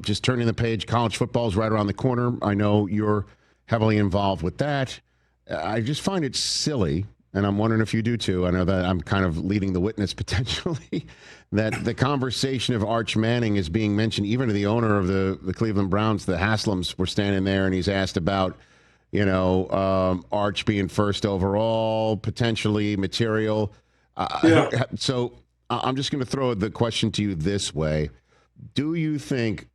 Just turning the page. College football is right around the corner. I know you're heavily involved with that. I just find it silly, and I'm wondering if you do too. I know that I'm kind of leading the witness potentially, that the conversation of Arch Manning is being mentioned. Even to the owner of the Cleveland Browns, the Haslams, were standing there, and he's asked about, Arch being first overall, potentially material. So I'm just going to throw the question to you this way. Do you think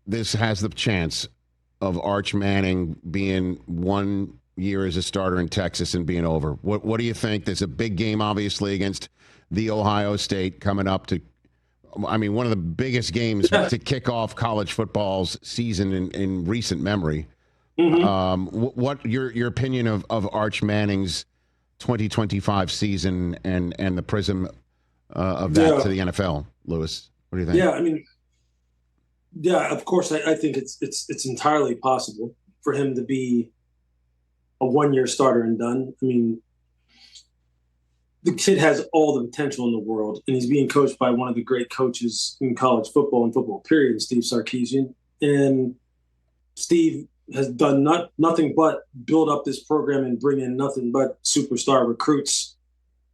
this has the chance of Arch Manning being 1 year as a starter in Texas and being over? What do you think? There's a big game, obviously, against the Ohio State coming up one of the biggest games to kick off college football's season in recent memory. Mm-hmm. What your opinion of Arch Manning's 2025 season and the prism of that to the NFL, Louis? What do you think? Of course, I think it's entirely possible for him to be a 1 year starter and done. I mean, the kid has all the potential in the world, and he's being coached by one of the great coaches in college football and football period, Steve Sarkisian. And Steve has done nothing but build up this program and bring in nothing but superstar recruits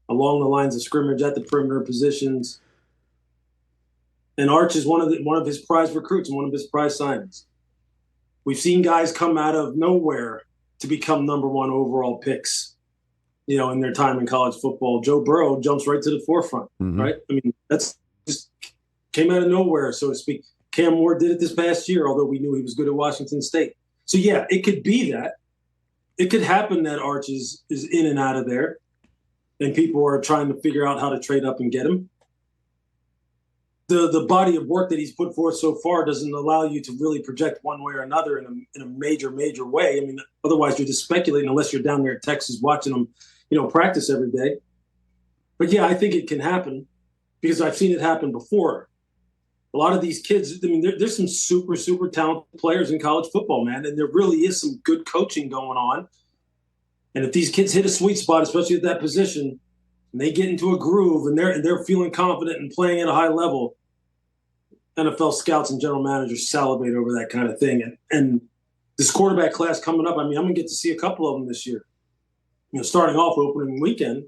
along the lines of scrimmage at the perimeter positions. And Arch is one of his prize recruits and one of his prize signings. We've seen guys come out of nowhere to become number one overall picks, in their time in college football. Joe Burrow jumps right to the forefront, right? I mean, that's just came out of nowhere, so to speak. Cam Moore did it this past year, although we knew he was good at Washington State. So, yeah, it could be that. It could happen that Arch is in and out of there, and people are trying to figure out how to trade up and get him. The body of work that he's put forth so far doesn't allow you to really project one way or another in a major way. I mean, otherwise you're just speculating unless you're down there in Texas watching them, practice every day. But, yeah, I think it can happen because I've seen it happen before. A lot of these kids, I mean, there's some super, super talented players in college football, man, and there really is some good coaching going on. And if these kids hit a sweet spot, especially at that position, and they get into a groove and they're feeling confident and playing at a high level, NFL scouts and general managers salivate over that kind of thing. And this quarterback class coming up, I mean, I'm going to get to see a couple of them this year. Starting off opening weekend,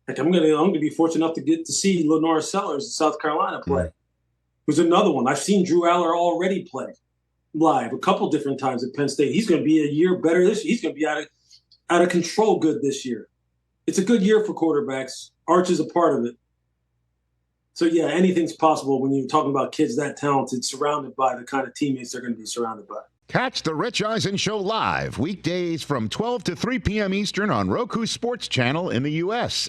like I'm going to be fortunate enough to get to see Lenore Sellers in South Carolina play. Who's another one. I've seen Drew Aller already play live a couple different times at Penn State. He's going to be a year better this year. He's going to be out of control good this year. It's a good year for quarterbacks. Arch is a part of it. So, yeah, anything's possible when you're talking about kids that talented, surrounded by the kind of teammates they're going to be surrounded by. Catch the Rich Eisen Show live weekdays from 12 to 3 p.m. Eastern on Roku Sports Channel in the U.S.